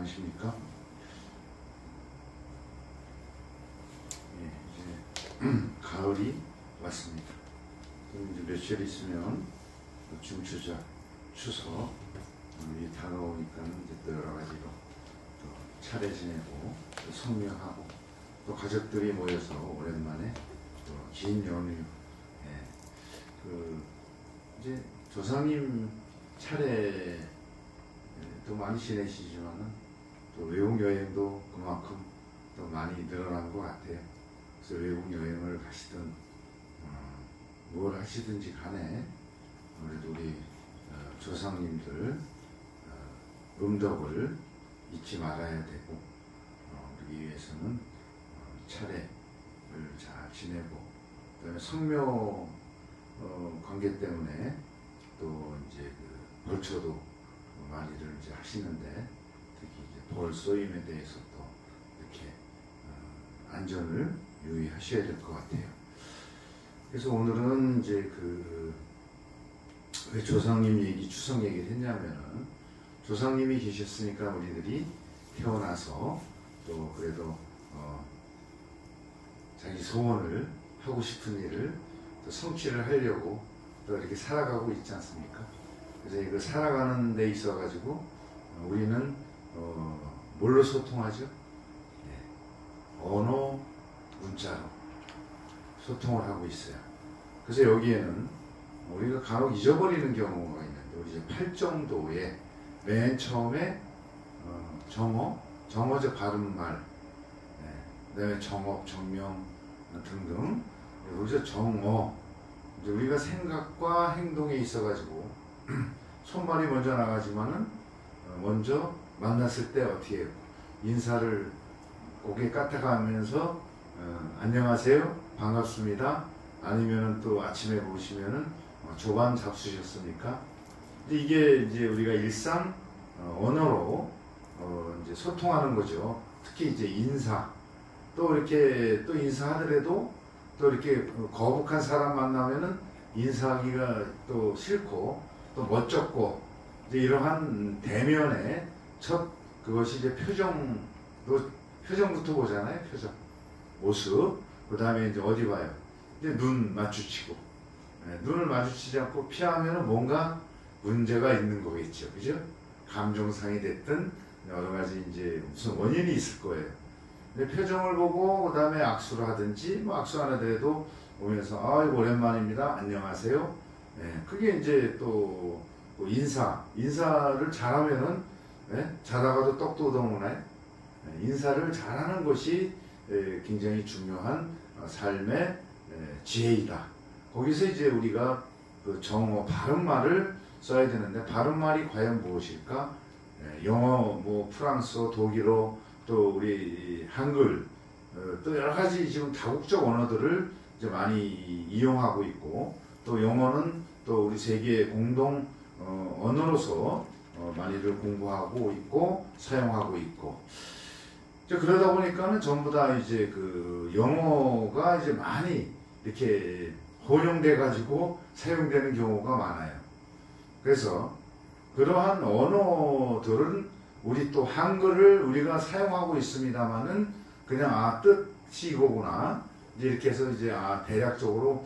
안녕하십니까? 예, 이제 가을이 왔습니다. 또 이제 며칠 있으면 중추절, 추석 이 다가오니까 이제 또 여러 가지로 또 차례 지내고 또 성묘하고 또 가족들이 모여서 오랜만에 또 긴 연휴, 이제 조상님 차례 또 많이 지내시지만은 또 외국 여행도 그만큼 또 많이 늘어난 것 같아요. 그래서 외국 여행을 가시든 뭘 하시든지 간에 그래도 우리 조상님들 음덕을 잊지 말아야 되고 그러기 위해서는 차례를 잘 지내고 그다음에 성묘 관계 때문에 또 이제 그 벌초도 많이들 이제 하시는데 특히 이제 벌 쏘임에 대해서 또 이렇게 안전을 유의하셔야 될 것 같아요. 그래서 오늘은 이제 왜 조상님 얘기, 추석 얘기를 했냐면은 조상님이 계셨으니까 우리들이 태어나서 또 그래도 자기 소원을 하고 싶은 일을 또 성취를 하려고 또 이렇게 살아가고 있지 않습니까? 그래서 이거 살아가는 데 있어 가지고 우리는 뭘로 소통하죠? 네. 언어, 문자로 소통을 하고 있어요. 그래서 여기에는 우리가 간혹 잊어버리는 경우가 있는데 우리 이제 팔정도에 맨 처음에 정어적 발음말, 그다음에 정업, 정명 등등 여기서 정어 이제 우리가 생각과 행동에 있어가지고 손발이 먼저 나가지만은 먼저 만났을 때 어떻게 해요? 인사를 고개 까딱하면서 안녕하세요, 반갑습니다. 아니면은 또 아침에 보시면은 조반 잡수셨습니까? 이게 이제 우리가 일상 언어로 이제 소통하는 거죠. 특히 이제 인사 또 이렇게 또 인사하더라도 또 이렇게 거북한 사람 만나면은 인사하기가 또 싫고 또 멋쩍고 이제 이러한 대면의 첫 그것이 이제 표정부터 보잖아요. 표정, 모습. 그 다음에 이제 어디 봐요? 이제 눈 마주치고 눈을 마주치지 않고 피하면은 뭔가 문제가 있는 거겠죠, 그죠? 감정상이 됐든 여러 가지 이제 무슨 원인이 있을 거예요. 근데 표정을 보고 그 다음에 악수를 하든지 뭐 악수 안 하더라도 오면서 오랜만입니다. 안녕하세요. 그게 이제 또 인사를 잘하면은 자다가도 떡도 얻어먹나요? 인사를 잘하는 것이 굉장히 중요한 삶의 지혜이다. 거기서 이제 우리가 그 정어 바른말을 써야 되는데 바른말이 과연 무엇일까? 영어, 뭐 프랑스어, 독일어, 또 우리 한글, 또 여러 가지 지금 다국적 언어들을 이제 많이 이용하고 있고, 또 영어는 또 우리 세계 공동 언어로서 많이들 공부하고 있고 사용하고 있고. 그러다 보니까는 전부 다 이제 그 영어가 이제 많이 이렇게 혼용돼 가지고 사용되는 경우가 많아요. 그래서 그러한 언어들은 우리 또 한글을 우리가 사용하고 있습니다만은 그냥 뜻이 이거구나 이제 이렇게 해서 이제 대략적으로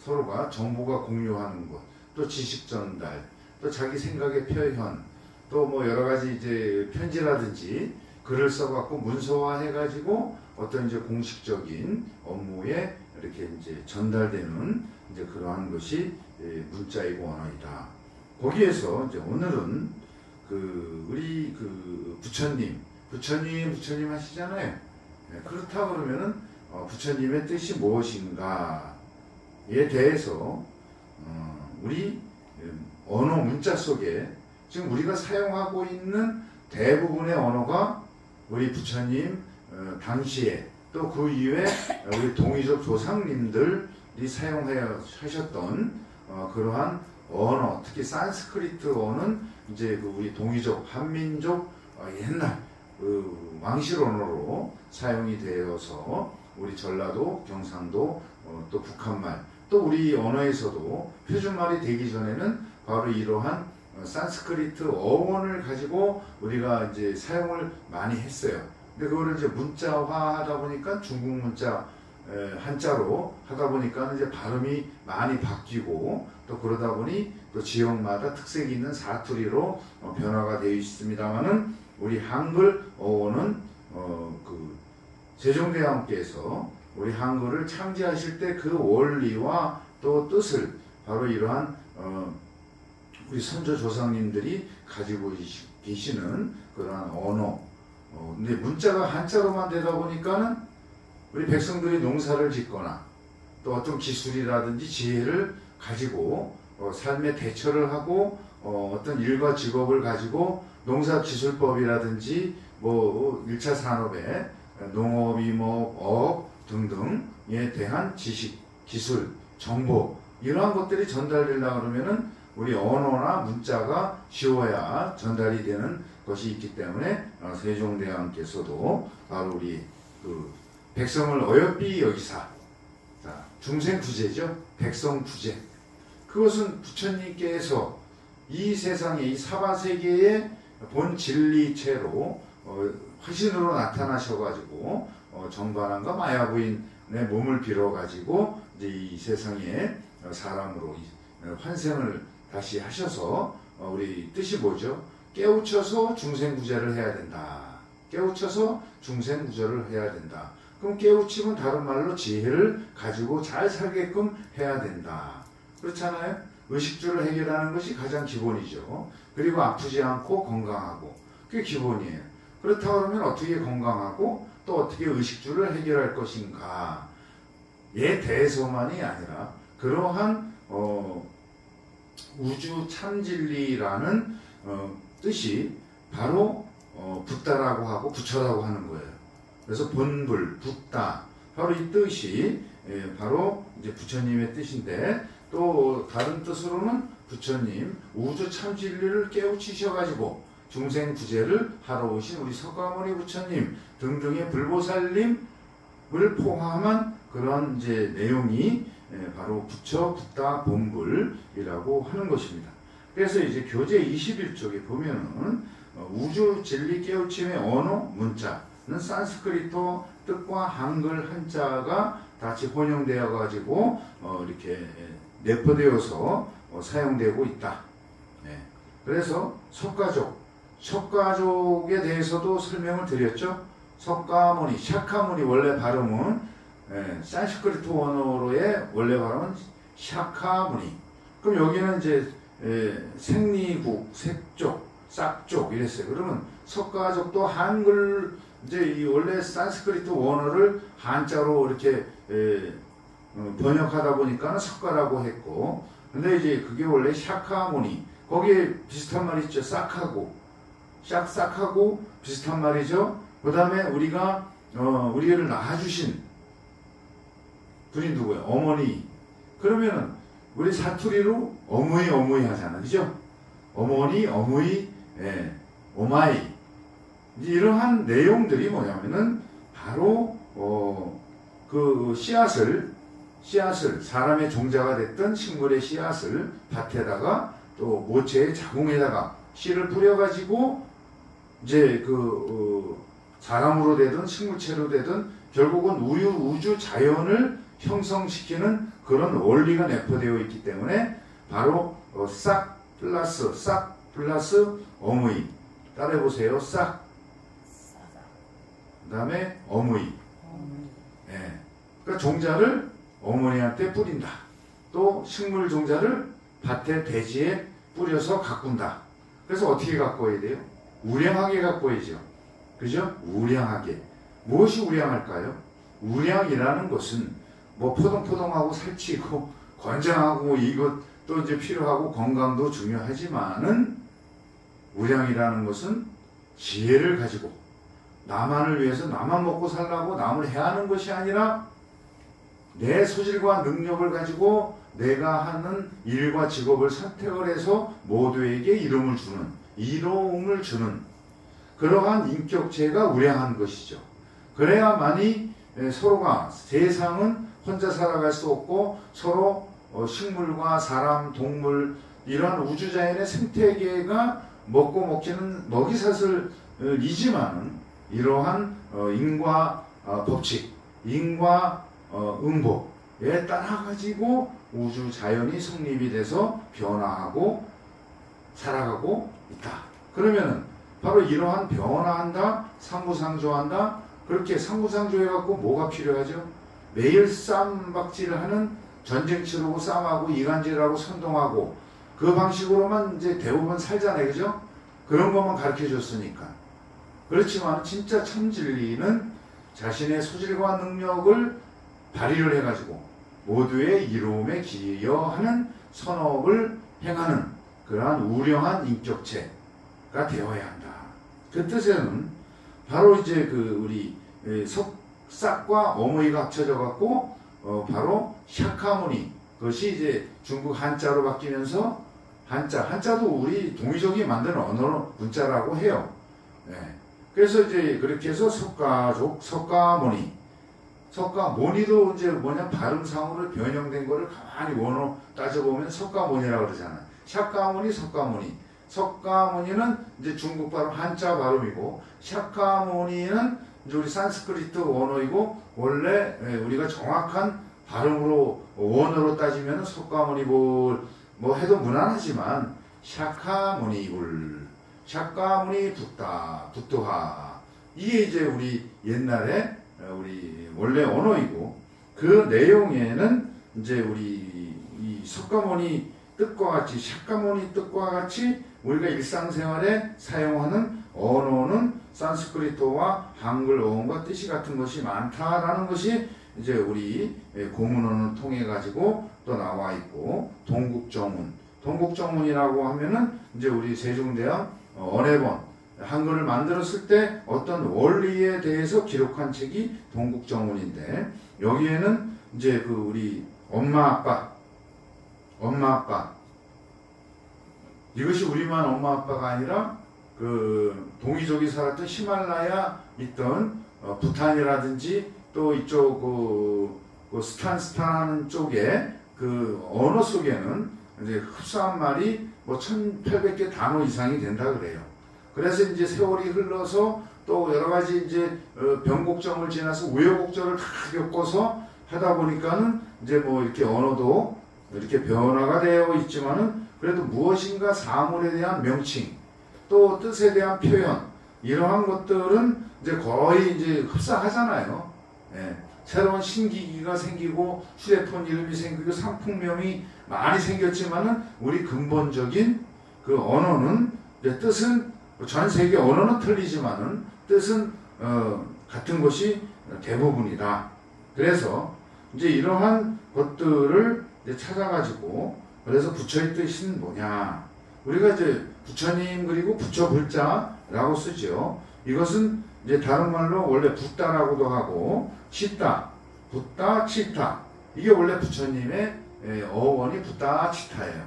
서로가 정보가 공유하는 것, 또 지식 전달, 또 자기 생각의 표현, 또 뭐 여러 가지 이제 편지라든지 글을 써갖고 문서화해가지고 어떤 이제 공식적인 업무에 이렇게 이제 전달되는 이제 그러한 것이 문자이고 언어이다. 거기에서 이제 오늘은 우리 부처님 하시잖아요. 그렇다 그러면은 부처님의 뜻이 무엇인가에 대해서 우리 언어 문자 속에 지금 우리가 사용하고 있는 대부분의 언어가 우리 부처님 당시에 또 그 이후에 우리 동이족 조상님들이 사용하셨던 그러한 언어, 특히 산스크리트어는 이제 우리 동이족, 한민족 옛날 왕실 언어로 사용이 되어서 우리 전라도, 경상도, 또 북한말, 또 우리 언어에서도 표준말이 되기 전에는 바로 이러한 산스크리트 어원을 가지고 우리가 이제 사용을 많이 했어요. 근데 그거를 이제 문자화 하다 보니까 중국 문자 한자로 하다 보니까 이제 발음이 많이 바뀌고 또 그러다 보니 또 지역마다 특색이 있는 사투리로 변화가 되어 있습니다만은 우리 한글 어원은 그 세종대왕께서 우리 한글을 창제하실 때 그 원리와 또 뜻을 바로 이러한 우리 선조 조상님들이 가지고 계시는 그러한 언어. 근데 문자가 한자로만 되다 보니까는 우리 백성들이 농사를 짓거나 또 어떤 기술이라든지 지혜를 가지고 삶의 대처를 하고 어떤 일과 직업을 가지고 농사 기술법이라든지 뭐 1차 산업에 농업이 뭐 업 등등에 대한 지식, 기술, 정보 이러한 것들이 전달되려고 그러면은 우리 언어나 문자가 쉬워야 전달이 되는 것이 있기 때문에 세종대왕께서도 바로 우리 그 백성을 어여삐 여기사, 중생구제죠. 백성구제. 그것은 부처님께서 이 세상에 이 사바세계의 본 진리체로 화신으로 나타나셔가지고 정반왕과 마야부인의 몸을 빌어가지고 이제 이 세상에 사람으로 환생을 다시 하셔서 우리 뜻이 뭐죠? 깨우쳐서 중생구제를 해야 된다. 깨우쳐서 중생구제를 해야 된다. 그럼 깨우침은 다른 말로 지혜를 가지고 잘 살게끔 해야 된다. 그렇잖아요? 의식주를 해결하는 것이 가장 기본이죠. 그리고 아프지 않고 건강하고 그게 기본이에요. 그렇다고 하면 어떻게 건강하고 또 어떻게 의식주를 해결할 것인가에 대해서만이 아니라 그러한 우주 참진리라는 뜻이 바로 붓다라고 하고 부처라고 하는 거예요. 그래서 본불, 붓다 바로 이 뜻이 바로 이제 부처님의 뜻인데 또 다른 뜻으로는 부처님 우주 참진리를 깨우치셔가지고 중생 구제를 하러 오신 우리 석가모니 부처님 등등의 불보살님을 포함한 그런 이제 내용이 바로 부처, 붓다, 본불이라고 하는 것입니다. 그래서 이제 교재 21쪽에 보면은 우주 진리 깨우침의 언어 문자는 산스크리트 뜻과 한글 한자가 같이 혼용되어 가지고 이렇게 내포되어서 사용되고 있다. 그래서 석가족에 대해서도 설명을 드렸죠. 석가모니, 샤카모니 원래 발음은 산스크리트 원어로의 원래 발음은 샤카모니. 그럼 여기는 이제 생리국, 색족, 싹족 이랬어요. 그러면 석가족도 한글 이제 이 원래 산스크리트 원어를 한자로 이렇게 번역하다 보니까 석가라고 했고, 근데 이제 그게 원래 샤카모니 거기에 비슷한 말이 있죠. 싹하고 싹하고 비슷한 말이죠. 그 다음에 우리가 우리를 낳아주신 분이 누구예요? 어머니. 그러면은 우리 사투리로 어머니 하잖아, 그죠? 어머니, 어머니, 오마이. 이러한 내용들이 뭐냐면은 바로 그 씨앗을 사람의 종자가 됐던 식물의 씨앗을 밭에다가 또 모체의 자궁에다가 씨를 뿌려가지고 이제 사람으로 되든 식물체로 되든 결국은 우주 자연을 형성시키는 그런 원리가 내포되어 있기 때문에 바로 싹 플러스 어무이. 따라해보세요. 싹. 그 다음에 어무이. 그러니까 종자를 어머니한테 뿌린다. 또 식물 종자를 밭에 대지에 뿌려서 가꾼다. 그래서 어떻게 가꿔야 돼요? 우량하게 가꿔야죠. 그죠? 우량하게. 무엇이 우량할까요? 우량이라는 것은 뭐 포동포동하고 살찌고 건장하고 이것도 이제 필요하고 건강도 중요하지만은 우량이라는 것은 지혜를 가지고 나만을 위해서 나만 먹고 살라고 남을 해하는 것이 아니라 내 소질과 능력을 가지고 내가 하는 일과 직업을 선택을 해서 모두에게 이로움을 주는 그러한 인격체가 우량한 것이죠. 그래야만이 서로가 세상은 혼자 살아갈 수 없고 서로 식물과 사람, 동물 이러한 우주자연의 생태계가 먹고 먹기는 먹이사슬이지만은 이러한 인과 법칙, 인과 응보에 따라 가지고 우주자연이 성립이 돼서 변화하고 살아가고 있다. 그러면은 바로 이러한 변화한다, 상부상조한다. 그렇게 상부상조해갖고 뭐가 필요하죠? 매일 쌈박질을 하는 전쟁 치르고 싸움하고 이간질하고 선동하고 그 방식으로만 이제 대부분 살잖아요. 그죠? 그런 것만 가르쳐 줬으니까. 그렇지만 진짜 참진리는 자신의 소질과 능력을 발휘를 해가지고 모두의 이로움에 기여하는 선업을 행하는 그러한 우량한 인격체가 되어야 한다. 그 뜻에는 바로 이제 그 우리 석삭과 어머니가 합쳐져 갖고 바로 샤카무니, 그것이 이제 중국 한자로 바뀌면서 한자도 우리 동이족이 만든 언어 문자라고 해요. 네. 그래서 이제 그렇게 해서 석가족, 석가모니도 이제 뭐냐 발음상으로 변형된 거를 가만히 원어 따져보면 석가모니라고 그러잖아요. 샤카모니, 석가모니는 이제 중국 발음 한자 발음이고 샤카모니는 이제 우리 산스크리트 원어이고 원래 우리가 정확한 발음으로 원어로 따지면 석가모니 뭐 해도 무난하지만 샤카모니불, 샤카모니 붓두하 이게 이제 우리 옛날에 우리 원래 언어이고 그 내용에는 이제 우리 이 석가모니 뜻과 같이 샤카모니 뜻과 같이 우리가 일상생활에 사용하는 언어는 산스크리트와 한글 어원과 뜻이 같은 것이 많다라는 것이 이제 우리 고문어를 통해 가지고 또 나와 있고 동국정문이라고 하면은 이제 우리 세종대왕 언해본 한글을 만들었을 때 어떤 원리에 대해서 기록한 책이 동국정문인데 여기에는 이제 그 우리 엄마 아빠 이것이 우리만 엄마 아빠가 아니라 그 동이족이 살았던 히말라야 있던 부탄이라든지 또 이쪽 그 스탄 쪽에 그 언어 속에는 이제 흡사한 말이 뭐 1800개 단어 이상이 된다 그래요. 그래서 이제 세월이 흘러서 또 여러 가지 이제 변곡점을 지나서 우여곡절을 다 겪어서 하다 보니까는 이제 뭐 이렇게 언어도 이렇게 변화가 되어 있지만은 그래도 무엇인가 사물에 대한 명칭 또 뜻에 대한 표현 이러한 것들은 이제 거의 이제 흡사하잖아요. 예. 새로운 신기기가 생기고 휴대폰 이름이 생기고 상품명이 많이 생겼지만은 우리 근본적인 그 언어는 이제 뜻은 전 세계 언어는 틀리지만은 뜻은 같은 것이 대부분이다. 그래서 이제 이러한 것들을 이제 찾아가지고 그래서 부처의 뜻은 뭐냐? 우리가 이제 부처님 그리고 부처 불자라고 쓰죠. 이것은 이제 다른 말로 원래 붓다라고도 하고 치타, 붓다, 치타 이게 원래 부처님의 어원이 붓다, 치타예요.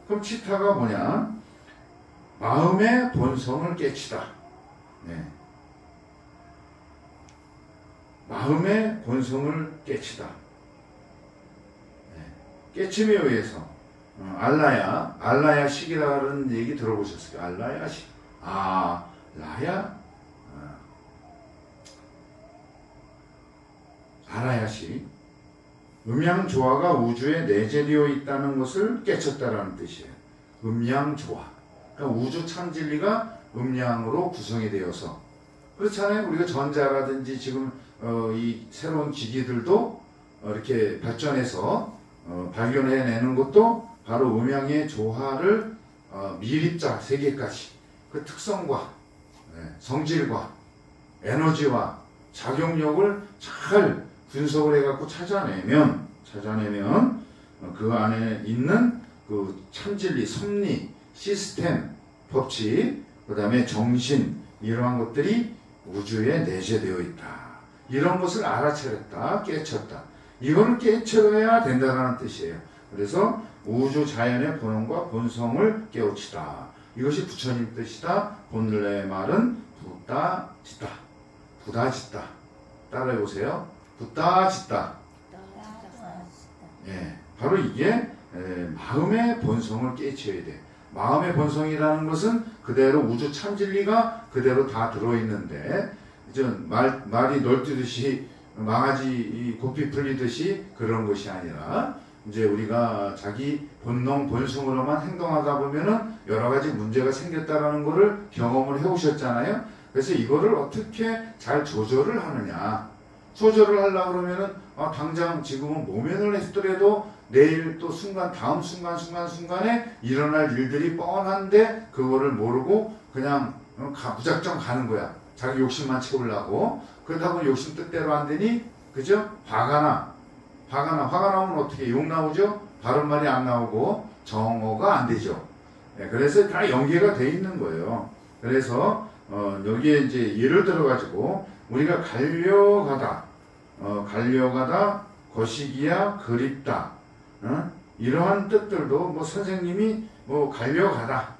그럼 치타가 뭐냐? 마음의 본성을 깨치다. 네. 마음의 본성을 깨치다. 네. 깨침에 의해서 알라야식이라는 얘기 들어보셨어요? 알라야식. 알라야식. 음양조화가 우주에 내재되어 있다는 것을 깨쳤다라는 뜻이에요. 음양조화. 그러니까 우주 참진리가 음양으로 구성이 되어서 그렇잖아요. 우리가 전자라든지 지금 이 새로운 기기들도 이렇게 발전해서 발견해내는 것도 바로 음양의 조화를 미립자 세계까지 그 특성과 성질과 에너지와 작용력을 잘 분석을 해갖고 찾아내면 그 안에 있는 그 참진리, 섭리, 시스템, 법칙, 그 다음에 정신 이러한 것들이 우주에 내재되어 있다. 이런 것을 알아차렸다, 깨쳤다. 이거를 깨쳐야 된다는 뜻이에요. 그래서 우주 자연의 본원과 본성을 깨우치다. 이것이 부처님 뜻이다. 본래 말은 붓다짓다. 부다짓다. 따라해보세요. 붓다짓다. 예, 바로 이게 마음의 본성을 깨쳐야 돼. 마음의 본성이라는 것은 그대로 우주 참진리가 그대로 다 들어있는데, 이제 말이 널뛰듯이 망아지 고삐 풀리듯이 그런 것이 아니라, 이제 우리가 자기 본능, 본성으로만 행동하다 보면은 여러 가지 문제가 생겼다라는 것을 경험을 해오셨잖아요. 그래서 이거를 어떻게 잘 조절을 하느냐. 조절을 하려고 그러면은, 당장 지금은 모면을 했더라도 내일 또 다음 순간에 일어날 일들이 뻔한데 그거를 모르고 그냥 무작정 가는 거야. 자기 욕심만 채우려고. 그러다 보니 욕심 뜻대로 안 되니, 그죠? 화가 나면 어떻게 욕 나오죠? 바른 말이 안 나오고 정어가 안 되죠. 그래서 다 연계가 돼 있는 거예요. 그래서 여기에 이제 예를 들어 가지고 우리가 갈려가다, 거시기야 그립다, 이러한 뜻들도 뭐 선생님이 뭐 갈려가다,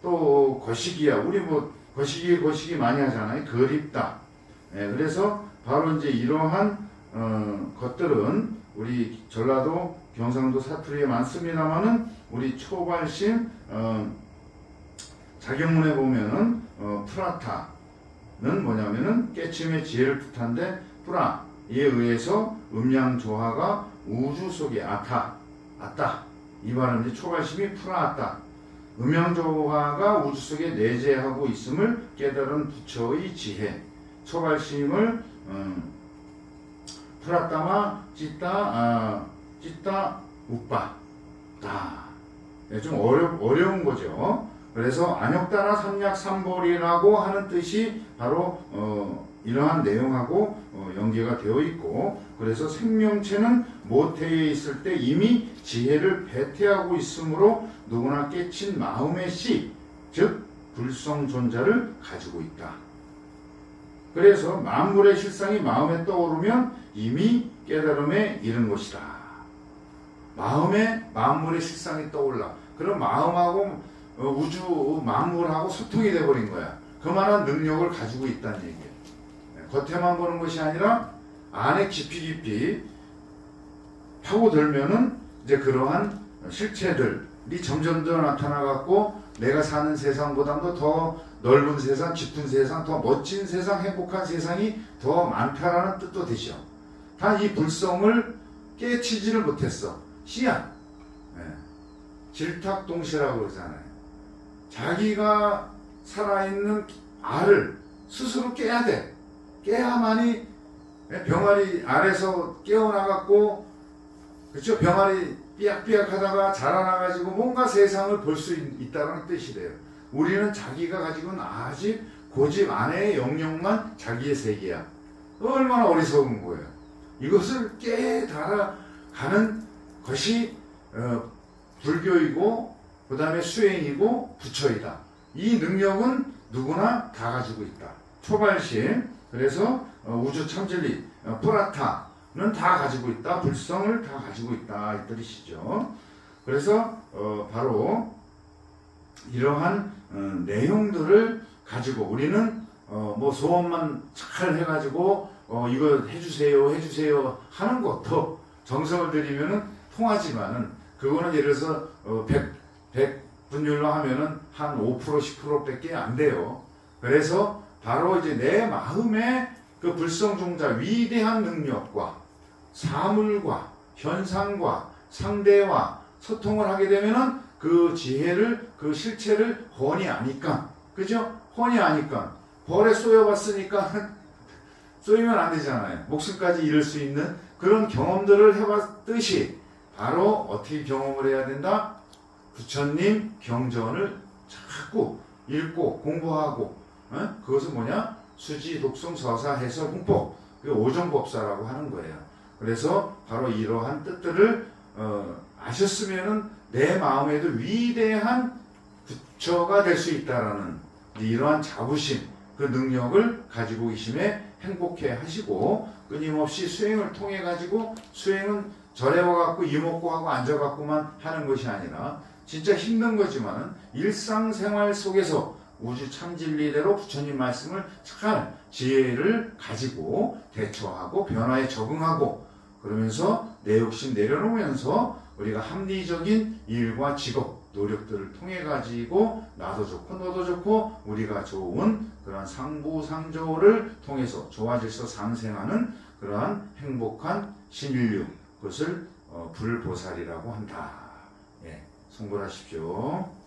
또 거시기야, 우리 뭐 거시기 많이 하잖아요. 그립다. 그래서 바로 이제 이러한 것들은 우리 전라도 경상도 사투리에 많습니다만은 우리 초발심 자경문에 보면은 프라타는 뭐냐면은 깨침의 지혜를 뜻한데, 프라에 의해서 음양조화가 우주 속에 아따 이 발음이 초발심이 프라았다. 음양조화가 우주 속에 내재하고 있음을 깨달은 부처의 지혜. 초발심을 프라따마 찌따 우빠 다. 좀 어려운 거죠. 그래서 안역다나 삼약삼벌이라고 하는 뜻이 바로 이러한 내용하고 연계가 되어 있고, 그래서 생명체는 모태에 있을 때 이미 지혜를 배태하고 있으므로 누구나 깨친 마음의 씨, 즉 불성존자를 가지고 있다. 그래서 만물의 실상이 마음에 떠오르면 이미 깨달음에 이른 것이다. 마음에 만물의 실상이 떠올라. 그럼 마음하고 우주 만물하고 소통이 돼버린 거야. 그만한 능력을 가지고 있다는 얘기예요. 겉에만 보는 것이 아니라 안에 깊이 파고들면은 이제 그러한 실체들이 점점 더 나타나갖고 내가 사는 세상보다도 더 넓은 세상, 깊은 세상, 더 멋진 세상, 행복한 세상이 더 많다라는 뜻도 되죠. 다 이 불성을 깨치지를 못했어. 씨앗. 질탁동시라고 그러잖아요. 자기가 살아있는 알을 스스로 깨야 돼. 깨야만이 병아리 알에서 깨어나갖고, 그렇죠? 병아리 삐약삐약 하다가 자라나가지고 뭔가 세상을 볼 수 있다는 뜻이래요. 우리는 자기가 가지고는 아직 고집 안에의 영역만 자기의 세계야. 얼마나 어리석은 거예요. 이것을 깨달아가는 것이 불교이고, 그 다음에 수행이고 부처이다. 이 능력은 누구나 다 가지고 있다. 초발심, 그래서 우주 참진리, 프라타는 다 가지고 있다. 불성을 다 가지고 있다. 이 뜻이죠. 그래서 바로 이러한 내용들을 가지고 우리는 뭐 소원만 잘 해가지고 이거 해주세요 하는 것도 정성을 들이면은 통하지만은, 그거는 예를 들어서 100분율로 하면은 한 5%, 10% 밖에 안 돼요. 그래서 바로 이제 내 마음의 그 불성종자 위대한 능력과 사물과 현상과 상대와 소통을 하게 되면은 그 지혜를, 그 실체를 훤히 아니까, 그죠? 훤히 아니까 벌에 쏘여봤으니까 쏘이면 안 되잖아요. 목숨까지 잃을 수 있는 그런 경험들을 해봤듯이 바로 어떻게 경험을 해야 된다? 부처님 경전을 자꾸 읽고 공부하고, 그것은 뭐냐? 수지, 독성, 서사, 해설, 문법, 그 오정법사라고 하는 거예요. 그래서 바로 이러한 뜻들을 아셨으면은 내 마음에도 위대한 부처가 될 수 있다라는 이러한 자부심, 그 능력을 가지고 계심에 행복해 하시고, 끊임없이 수행을 통해 가지고, 수행은 절에 와갖고 이먹고 하고 앉아갖고만 하는 것이 아니라 진짜 힘든 거지만은 일상생활 속에서 우주 참진리대로 부처님 말씀을 잘 지혜를 가지고 대처하고 변화에 적응하고, 그러면서 내 욕심 내려놓으면서 우리가 합리적인 일과 직업, 노력들을 통해 가지고 나도 좋고 너도 좋고 우리가 좋은 그런 상부상조를 통해서 좋아져서 상생하는 그러한 행복한 신인류, 그것을 불보살이라고 한다. 예, 송골하십시오.